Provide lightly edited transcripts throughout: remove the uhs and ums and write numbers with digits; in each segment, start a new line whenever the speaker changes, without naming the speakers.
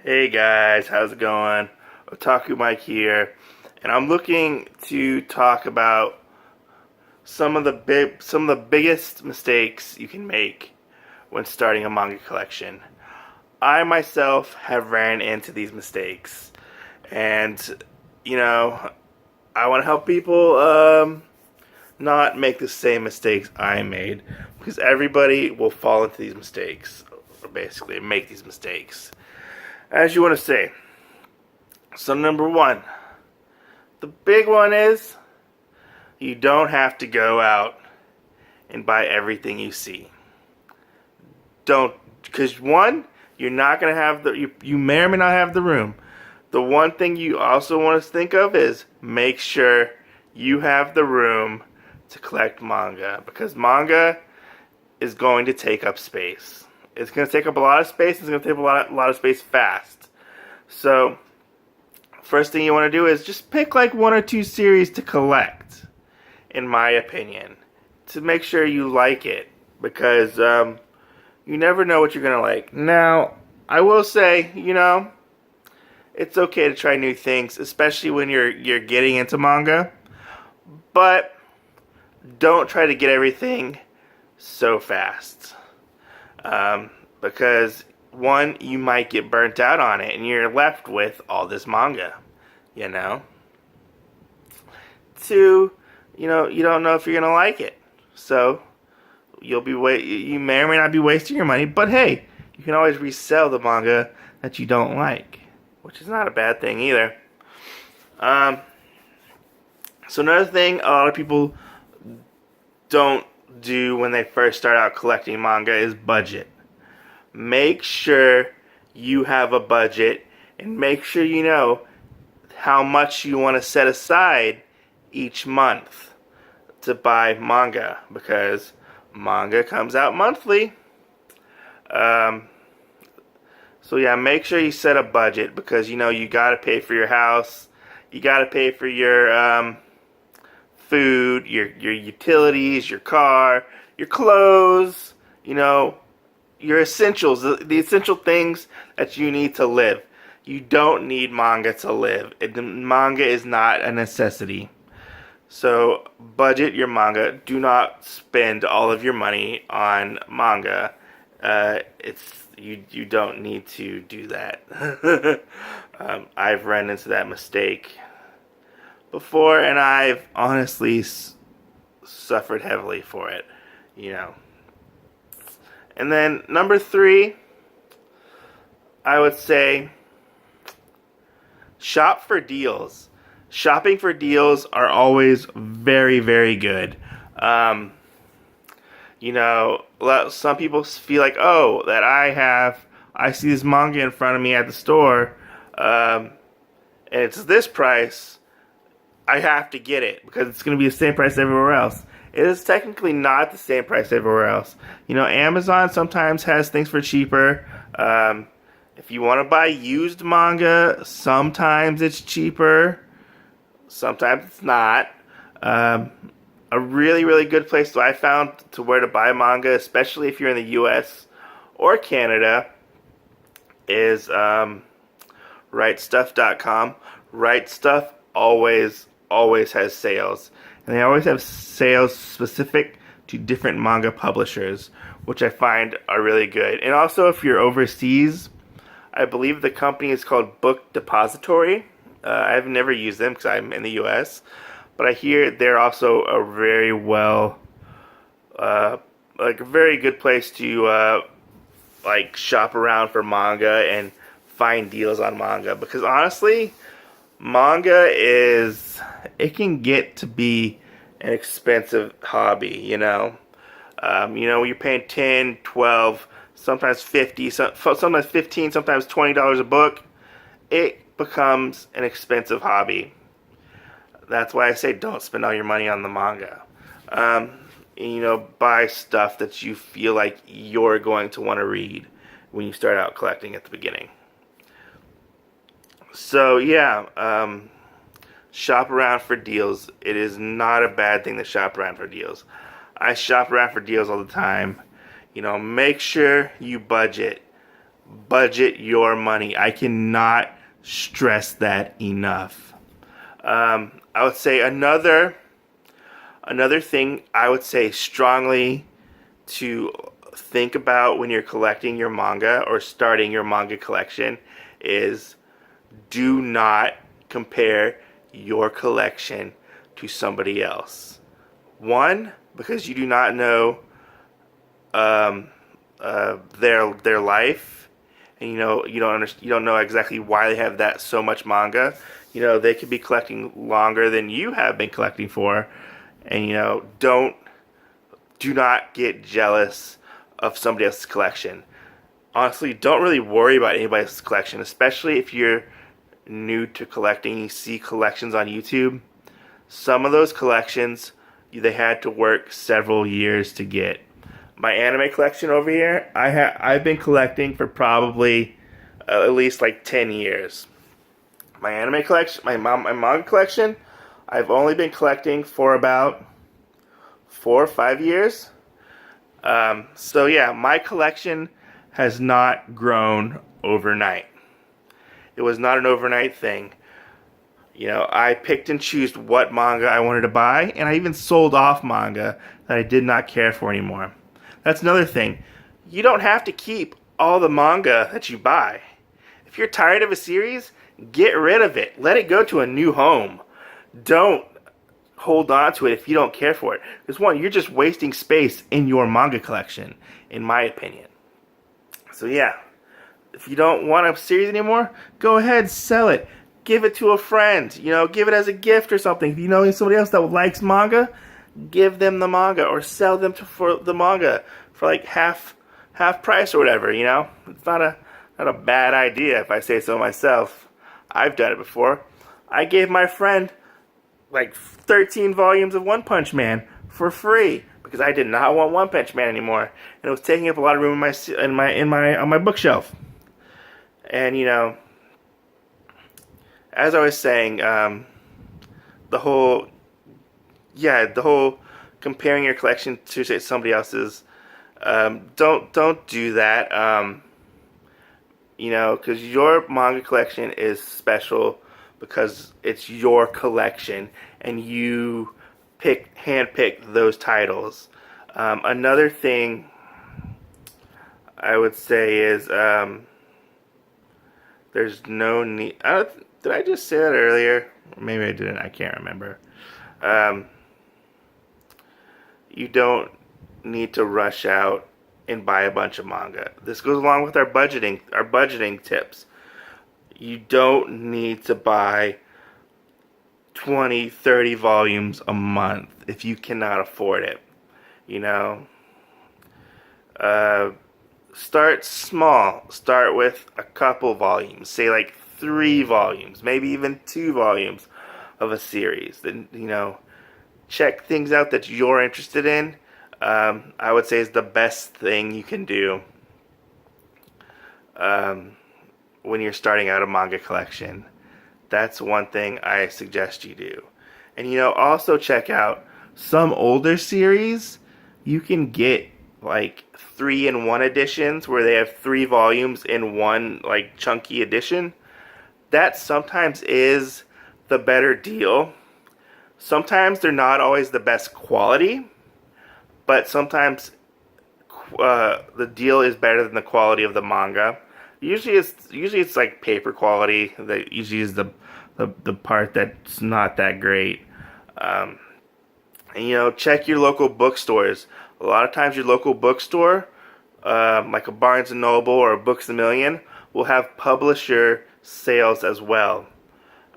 Hey guys, how's it going? Otaku Mike here, and I'm looking to talk about some of the biggest mistakes you can make when starting a manga collection. I myself have ran into these mistakes, and you know, I want to help people not make the same mistakes I made because everybody will fall into these mistakes, or basically make these mistakes. As you want to say, so number one, the big one is you don't have to go out and buy everything you see. Don't, because one, you're not going to have you may or may not have the room. The one thing you also want to think of is make sure you have the room to collect manga, because manga is going to take up space. It's going to take up a lot of space. It's going to take up a lot of space fast. So first thing you want to do is just pick like one or two series to collect, in my opinion, to make sure you like it, because you never know what you're going to like. Now, I will say, it's okay to try new things, especially when you're getting into manga, but don't try to get everything so fast. Because one, you might get burnt out on it and you're left with all this manga, Two, you don't know if you're gonna like it, so you may or may not be wasting your money. But hey, you can always resell the manga that you don't like, which is not a bad thing either. So another thing a lot of people don't do when they first start out collecting manga is budget. Make sure you have a budget, and make sure you know how much you want to set aside each month to buy manga, because manga comes out monthly. So yeah, make sure you set a budget, because you got to pay for your house, you got to pay for your food, your utilities, your car, your clothes, your essentials, the essential things that you need to live. You don't need manga to live. Manga is not a necessity. So budget your manga. Do not spend all of your money on manga. You don't need to do that. I've run into that mistake before, and I've honestly suffered heavily for it. And then number three, I would say shop for deals. Shopping for deals are always very, very good. Some people feel like, oh, that I see this manga in front of me at the store, and it's this price, I have to get it because it's going to be the same price everywhere else. It is technically not the same price everywhere else. Amazon sometimes has things for cheaper. If you want to buy used manga, sometimes it's cheaper. Sometimes it's not. A really, really good place that I found to where to buy manga, especially if you're in the U.S. or Canada, is rightstuff.com. Right Stuff always has sales. And they always have sales specific to different manga publishers, which I find are really good. And also, if you're overseas, I believe the company is called Book Depository. I've never used them because I'm in the U.S., but I hear they're also a very a very good place to shop around for manga and find deals on manga. Because honestly, manga it can get to be an expensive hobby, you're paying 10, 12, sometimes 50, sometimes 15, sometimes $20 a book. It becomes an expensive hobby. That's why I say don't spend all your money on the manga. Buy stuff that you feel like you're going to want to read when you start out collecting at the beginning. So yeah, shop around for deals. It is not a bad thing to shop around for deals. I shop around for deals all the time. Make sure you budget. budget your money. I cannot stress that enough. I would say another thing I would say strongly to think about when you're collecting your manga or starting your manga collection is do not compare your collection to somebody else. One, because you do not know their life, and you don't know exactly why they have that so much manga. They could be collecting longer than you have been collecting for, and do not get jealous of somebody else's collection. Honestly, don't really worry about anybody else's collection, especially if you're new to collecting. You see collections on YouTube. Some of those collections they had to work several years to get. My anime collection over here, I've been collecting for probably at least like 10 years. My anime collection, my manga collection, I've only been collecting for about 4 or 5 years. So yeah, my collection has not grown overnight. It was not an overnight thing. I picked and chose what manga I wanted to buy, and I even sold off manga that I did not care for anymore. That's another thing. You don't have to keep all the manga that you buy. If you're tired of a series, get rid of it. Let it go to a new home. Don't hold on to it if you don't care for it. Because one, you're just wasting space in your manga collection, in my opinion. So yeah, if you don't want a series anymore, go ahead, sell it. Give it to a friend. Give it as a gift or something. If you know somebody else that likes manga, give them the manga or sell them for the manga for like half price or whatever. It's not a bad idea if I say so myself. I've done it before. I gave my friend like 13 volumes of One Punch Man for free because I did not want One Punch Man anymore, and it was taking up a lot of room on my bookshelf. And as I was saying, the whole comparing your collection to say somebody else's, don't do that. Because your manga collection is special because it's your collection and you handpick those titles. Another thing I would say is there's no need. Did I just say that earlier? Maybe I didn't. I can't remember. You don't need to rush out and buy a bunch of manga. This goes along with our budgeting tips. You don't need to buy 20, 30 volumes a month if you cannot afford it. Start small. Start with a couple volumes. Say like 3 volumes, maybe even 2 volumes of a series. Then, check things out that you're interested in. I would say is the best thing you can do when you're starting out a manga collection. That's one thing I suggest you do. And also check out some older series. You can get like 3-in-1 editions where they have 3 volumes in one like chunky edition. That sometimes is the better deal. Sometimes they're not always the best quality, but sometimes the deal is better than the quality of the manga. Usually it's like paper quality that usually is the part that's not that great. And check your local bookstores. A lot of times your local bookstore, like a Barnes & Noble or a Books A Million, will have publisher sales as well,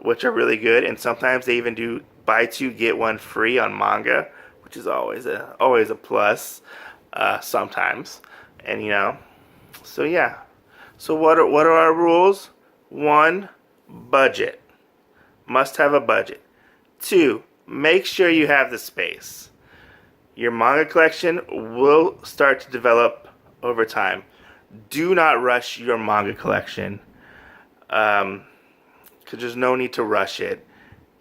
which are really good. And sometimes they even do buy 2 get 1 free on manga, which is always a plus. Sometimes, and so yeah. So what are our rules? 1, budget. Must have a budget. 2, make sure you have the space. Your manga collection will start to develop over time. Do not rush your manga collection. Because there's no need to rush it.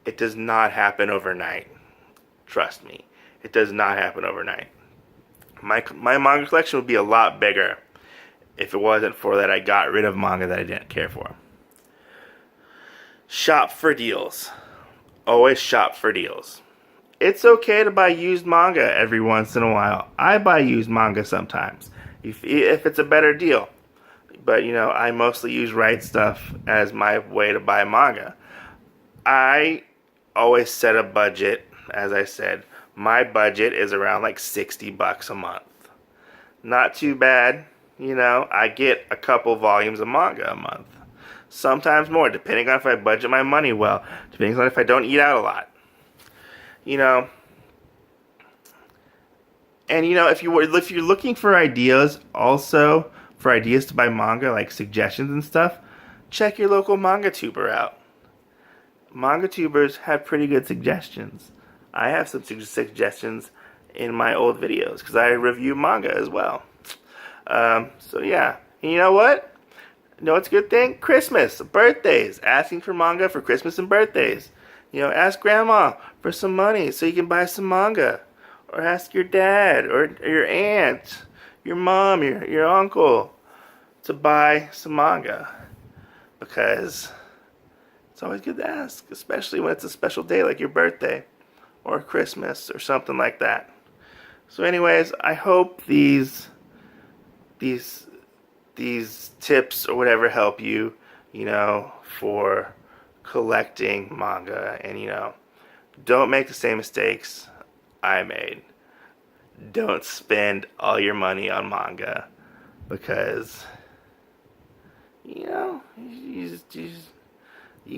It does not happen overnight. Trust me. It does not happen overnight. My manga collection would be a lot bigger if it wasn't for that, I got rid of manga that I didn't care for. Shop for deals. Always shop for deals. It's okay to buy used manga every once in a while. I buy used manga sometimes, if it's a better deal. But, I mostly use Right Stuff as my way to buy manga. I always set a budget, as I said. My budget is around like $60 a month. Not too bad, I get a couple volumes of manga a month. Sometimes more, depending on if I budget my money well, depending on if I don't eat out a lot. And if you're looking for ideas, also for ideas to buy manga, like suggestions and stuff, check your local manga tuber out. Manga tubers have pretty good suggestions. I have some suggestions in my old videos because I review manga as well. So yeah, and you know what? It's a good thing? Christmas, birthdays, asking for manga for Christmas and birthdays. Ask grandma for some money so you can buy some manga. Or ask your dad or your aunt, your mom, your uncle to buy some manga. Because it's always good to ask, especially when it's a special day like your birthday or Christmas or something like that. So anyways, I hope these tips or whatever help you, for collecting manga. And, don't make the same mistakes I made. Don't spend all your money on manga because, you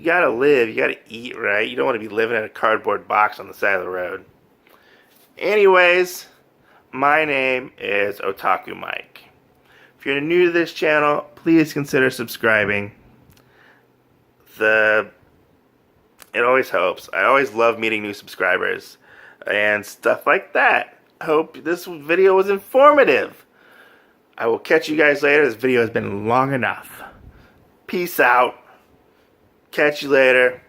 gotta live, you gotta eat, right? You don't want to be living in a cardboard box on the side of the road. Anyways, my name is Otaku Mike. If you're new to this channel, please consider subscribing. It always helps. I always love meeting new subscribers and stuff like that. I hope this video was informative. I will catch you guys later. This video has been long enough. Peace out. Catch you later.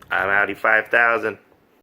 I'm Audi 5000.